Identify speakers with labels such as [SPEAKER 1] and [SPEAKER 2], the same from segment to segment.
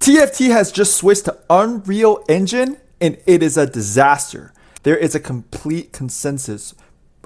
[SPEAKER 1] TFT has just switched to Unreal Engine, and it is a disaster. There is a complete consensus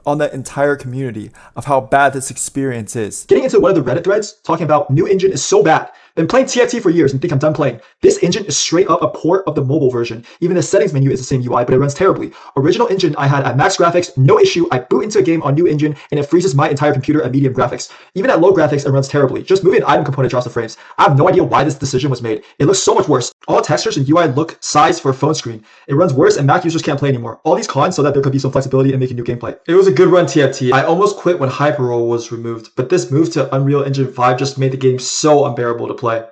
[SPEAKER 1] on the entire community of how bad this experience is.
[SPEAKER 2] Getting into one of the Reddit threads talking about new engine is so bad. Been playing TFT for years and think I'm done playing. This engine is straight up a port of the mobile version. Even the settings menu is the same UI, but it runs terribly. Original engine I had at max graphics, no issue. I boot into a game on new engine and it freezes my entire computer at medium graphics. Even at low graphics, it runs terribly. Just moving an item component drops the frames. I have no idea why this decision was made. It looks so much worse. All textures and UI look sized for a phone screen. It runs worse and Mac users can't play anymore. All these cons so that there could be some flexibility in making new gameplay. It was a good run TFT. I almost quit when Hyperroll was removed, but this move to Unreal Engine 5 just made the game so unbearable to play.
[SPEAKER 1] I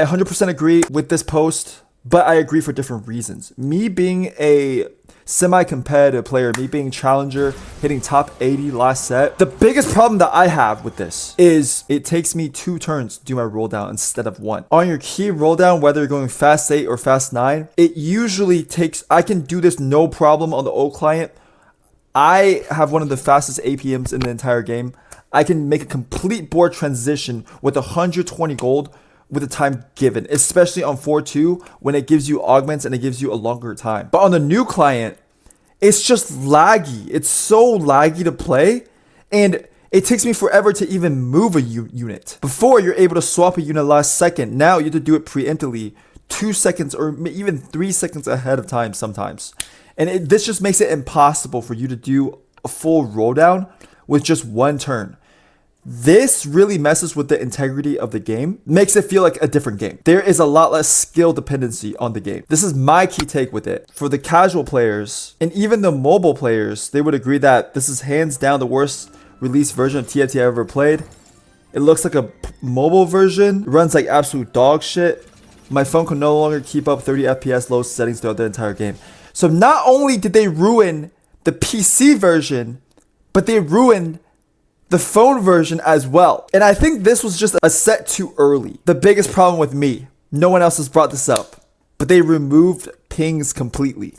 [SPEAKER 1] 100% agree with this post, but I agree for different reasons. Me being a semi-competitive player, me being challenger, hitting top 80 last set, the biggest problem that I have with this is it takes me 2 turns to do my roll down instead of 1. On your key roll down, whether you're going fast 8 or fast 9, it usually takes, I can do this no problem on the old client. I have one of the fastest APMs in the entire game. I can make a complete board transition with 120 gold with the time given, especially on 4-2 when it gives you augments and it gives you a longer time. But on the new client, it's just laggy. It's so laggy to play, and it takes me forever to even move a unit. Before, you're able to swap a unit last second. Now you have to do it preemptively 2 seconds or even 3 seconds ahead of time sometimes. And this just makes it impossible for you to do a full roll down with just 1 turn. This really messes with the integrity of the game, makes it feel like a different game. There is a lot less skill dependency on the game. This is my key take with it. For the casual players, and even the mobile players, they would agree that this is hands down the worst released version of TFT I've ever played. It looks like a mobile version, runs like absolute dog shit. My phone can no longer keep up 30 FPS low settings throughout the entire game. So not only did they ruin the PC version, but they ruined the phone version as well. And I think this was just a set too early. The biggest problem with me, no one else has brought this up, but they removed pings completely.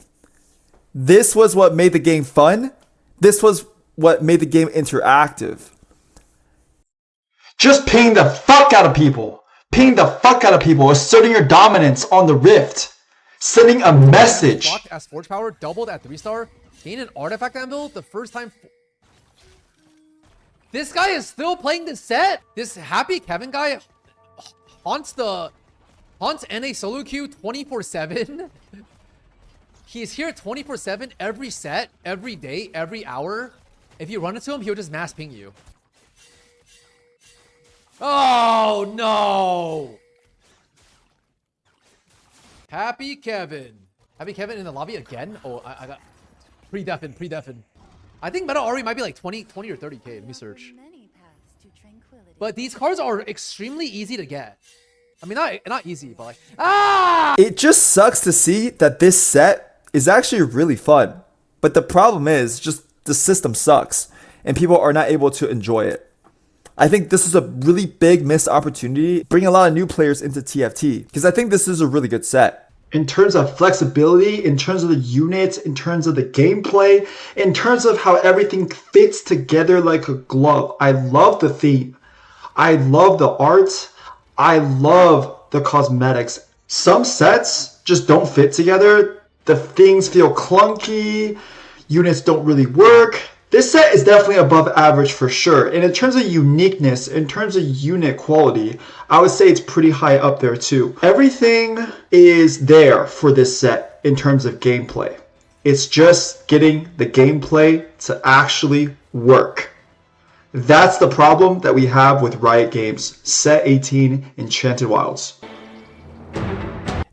[SPEAKER 1] This was what made the game fun. This was what made the game interactive.
[SPEAKER 2] Just ping the fuck out of people. Ping the fuck out of people, asserting your dominance on the Rift. Sending a message.
[SPEAKER 3] As Forge Power doubled at 3-star, gained an artifact anvil the first time. This guy is still playing the set. This Happy Kevin guy haunts NA solo queue 24/7. He's here 24/7 every set, every day, every hour. If you run into him, he'll just mass ping you. Oh no! Happy Kevin in the lobby again. Oh, I got pre-deafen. I think Meta Ari might be like 20 or 30k. Let me search. But these cards are extremely easy to get. I mean, not easy, but like,
[SPEAKER 1] It just sucks to see that this set is actually really fun. But the problem is just the system sucks and people are not able to enjoy it. I think this is a really big missed opportunity, bring a lot of new players into TFT, because I think this is a really good set.
[SPEAKER 2] In terms of flexibility, in terms of the units, in terms of the gameplay, in terms of how everything fits together like a glove. I love the theme. I love the art. I love the cosmetics. Some sets just don't fit together. The things feel clunky. Units don't really work. This set is definitely above average for sure. And in terms of uniqueness, in terms of unit quality, I would say it's pretty high up there too. Everything is there for this set in terms of gameplay. It's just getting the gameplay to actually work. That's the problem that we have with Riot Games. Set 18, Enchanted Wilds.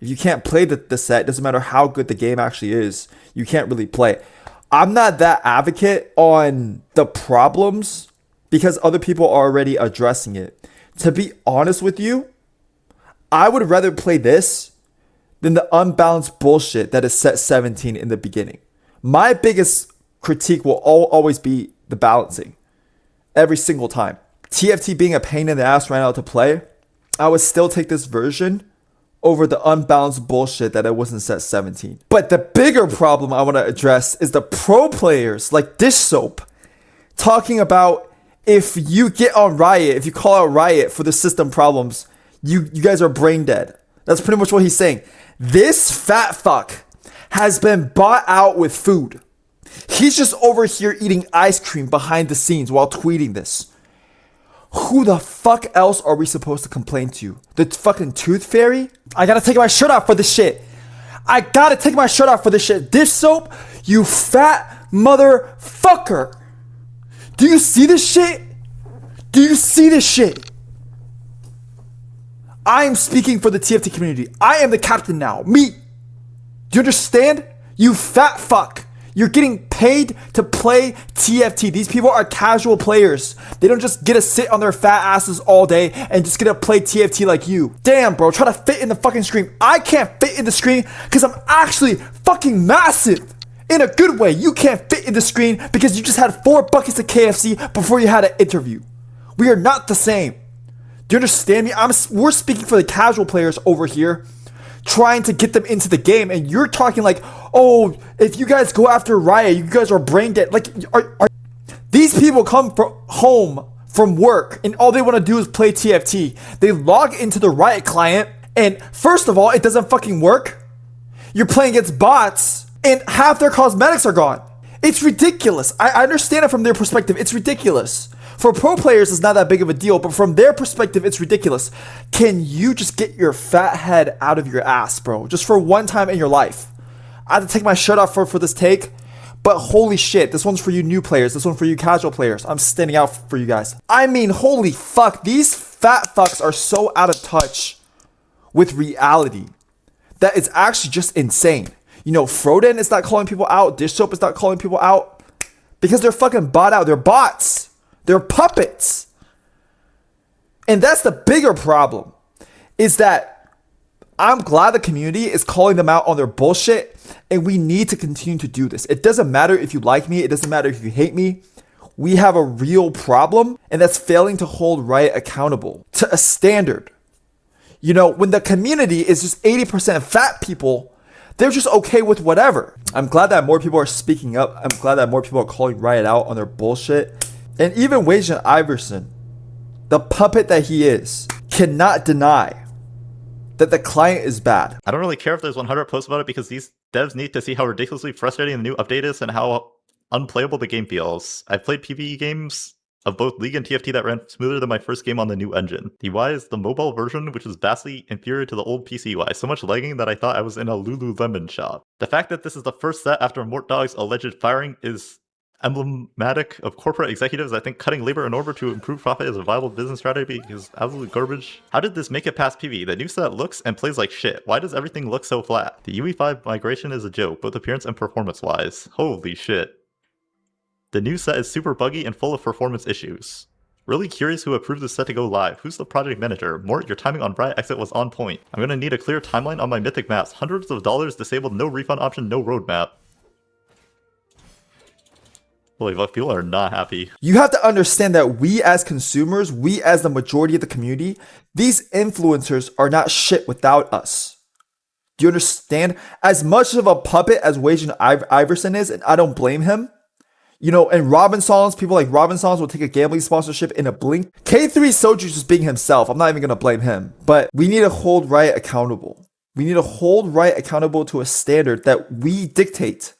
[SPEAKER 1] If you can't play the set, it doesn't matter how good the game actually is, you can't really play. I'm not that advocate on the problems because other people are already addressing it. To be honest with you, I would rather play this than the unbalanced bullshit that is set 17 in the beginning. My biggest critique will always be the balancing. Every single time. TFT being a pain in the ass right now to play, I would still take this version over the unbalanced bullshit that it wasn't set 17. But the bigger problem I want to address is the pro players like Dish Soap talking about If you get on Riot, if you call out Riot for the system problems, you guys are brain dead. That's pretty much what he's saying. This fat fuck has been bought out with food. He's just over here eating ice cream behind the scenes while tweeting this. Who the fuck else are we supposed to complain to? The fucking tooth fairy? I gotta take my shirt off for this shit. I gotta take my shirt off for this shit. Dish soap, you fat motherfucker. Do you see this shit? Do you see this shit? I am speaking for the TFT community. I am the captain now. Me. Do you understand? You fat fuck. You're getting paid to play TFT. These people are casual players. They don't just get to sit on their fat asses all day and just get to play TFT like you. Damn, bro. Try to fit in the fucking screen. I can't fit in the screen because I'm actually fucking massive. In a good way. You can't fit in the screen because you just had 4 buckets of KFC before you had an interview. We are not the same. Do you understand me? We're speaking for the casual players over here, trying to get them into the game, and you're talking like, oh, if you guys go after Riot, you guys are brain dead. Like, these people come home from work, and all they want to do is play TFT. They log into the Riot client, and first of all, it doesn't fucking work. You're playing against bots, and half their cosmetics are gone. It's ridiculous. I understand it from their perspective. It's ridiculous. For pro players, it's not that big of a deal, but from their perspective, it's ridiculous. Can you just get your fat head out of your ass, bro? Just for one time in your life. I had to take my shirt off for this take, but holy shit, this one's for you new players. This one's for you casual players. I'm standing out for you guys. I mean, holy fuck, these fat fucks are so out of touch with reality that it's actually just insane. You know, Froden is not calling people out. Dish Soap is not calling people out because they're fucking bought out. They're bots. They're puppets. And that's the bigger problem, is that I'm glad the community is calling them out on their bullshit, and we need to continue to do this. It doesn't matter if you like me. It doesn't matter if you hate me. We have a real problem, and that's failing to hold Riot accountable to a standard. You know, when the community is just 80% fat people, they're just okay with whatever. I'm glad that more people are speaking up. I'm glad that more people are calling Riot out on their bullshit. And even Wajan Iverson, the puppet that he is, cannot deny that the client is bad.
[SPEAKER 4] I don't really care if there's 100 posts about it because these devs need to see how ridiculously frustrating the new update is and how unplayable the game feels. I've played PvE games of both League and TFT that ran smoother than my first game on the new engine. The UI is the mobile version, which is vastly inferior to the old PC UI, so much lagging that I thought I was in a Lululemon shop. The fact that this is the first set after Mort Dog's alleged firing is emblematic of corporate executives. I think cutting labor in order to improve profit is a viable business strategy is absolute garbage. How did this make it past PvE? The new set looks and plays like shit. Why does everything look so flat? The UE5 migration is a joke, both appearance and performance wise. Holy shit. The new set is super buggy and full of performance issues. Really curious who approved this set to go live. Who's the project manager? Mort, your timing on Riot exit was on point. I'm gonna need a clear timeline on my mythic maps. Hundreds of dollars disabled, no refund option, no roadmap. Holy fuck, people are not happy.
[SPEAKER 1] You have to understand that we as consumers, we as the majority of the community, these influencers are not shit without us. Do you understand? As much of a puppet as Wajan Iverson is, and I don't blame him, you know, and Robinsons, people like Robinsons will take a gambling sponsorship in a blink. K3 Soju just being himself. I'm not even going to blame him. But we need to hold Riot accountable. We need to hold Riot accountable to a standard that we dictate.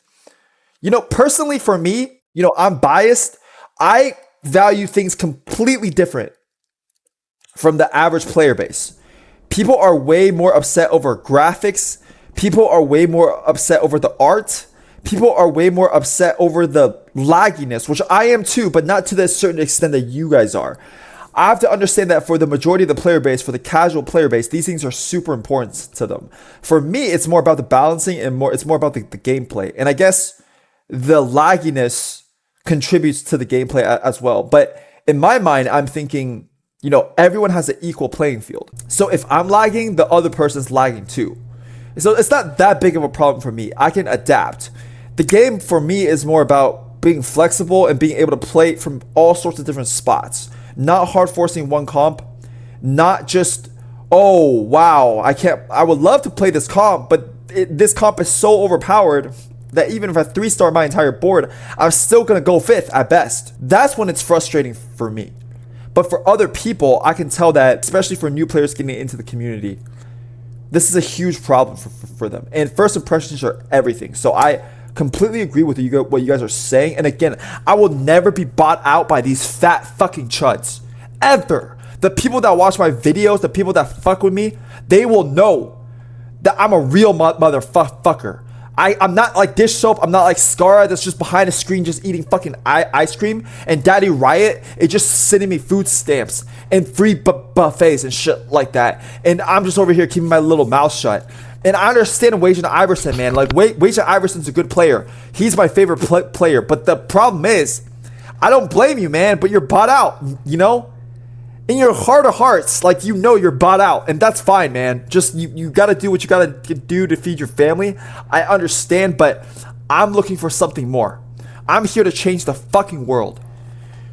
[SPEAKER 1] You know, personally for me, you know, I'm biased. I value things completely different from the average player base. People are way more upset over graphics. People are way more upset over the art. People are way more upset over the lagginess, which I am too, but not to the certain extent that you guys are. I have to understand that for the majority of the player base, for the casual player base, these things are super important to them. For me, it's more about the balancing and it's more about the gameplay. And I guess the lagginess contributes to the gameplay as well. But in my mind, I'm thinking, you know, everyone has an equal playing field. So if I'm lagging, the other person's lagging too. So it's not that big of a problem for me. I can adapt. The game for me is more about being flexible and being able to play from all sorts of different spots. Not hard forcing one comp. Not just, oh, wow, I would love to play this comp, but this comp is so overpowered that even if I 3-star my entire board, I'm still gonna go 5th at best. That's when it's frustrating for me. But for other people, I can tell that, especially for new players getting into the community, this is a huge problem for them. And first impressions are everything. So I completely agree with what you guys are saying. And again, I will never be bought out by these fat fucking chuds. Ever. The people that watch my videos, the people that fuck with me, they will know that I'm a real motherfucker. I'm not like Dish Soap. I'm not like Scara that's just behind a screen just eating fucking ice cream. And Daddy Riot is just sending me food stamps and free buffets and shit like that. And I'm just over here keeping my little mouth shut. And I understand Wajan Iverson, man. Like, Wajan Iverson's a good player. He's my favorite player. But the problem is, I don't blame you, man. But you're bought out, you know? In your heart of hearts, like, you know you're bought out, and that's fine, man. Just you gotta do what you gotta do to feed your family. I understand, but I'm looking for something more. I'm here to change the fucking world.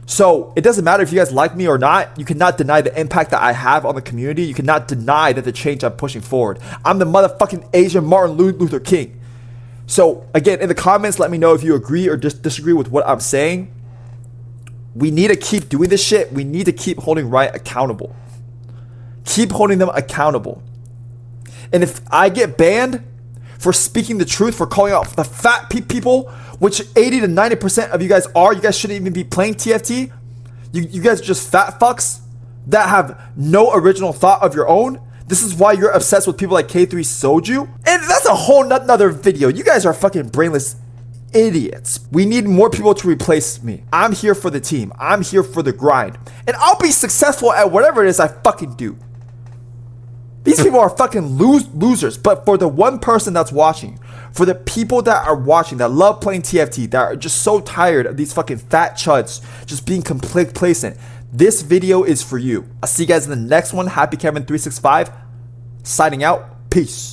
[SPEAKER 1] So it doesn't matter if you guys like me or not. You cannot deny the impact that I have on the community. You cannot deny that the change I'm pushing forward. I'm the motherfucking Asian Martin Luther King. So again, in the comments, let me know if you agree or disagree with what I'm saying. We need to keep doing this shit. We need to keep holding Riot accountable. Keep holding them accountable. And if I get banned for speaking the truth, for calling out the fat people, which 80 to 90% of you guys are, you guys shouldn't even be playing TFT. You guys are just fat fucks that have no original thought of your own. This is why you're obsessed with people like K3 Soju. And that's a whole nother video. You guys are fucking brainless idiots. We need more people to replace me. I'm here for the team. I'm here for the grind. And I'll be successful at whatever it is I fucking do. These people are fucking losers. But for the one person that's watching, for the people that are watching, that love playing TFT, that are just so tired of these fucking fat chuds just being complacent, this video is for you. I'll see you guys in the next one. Happy Kevin 365 signing out. Peace.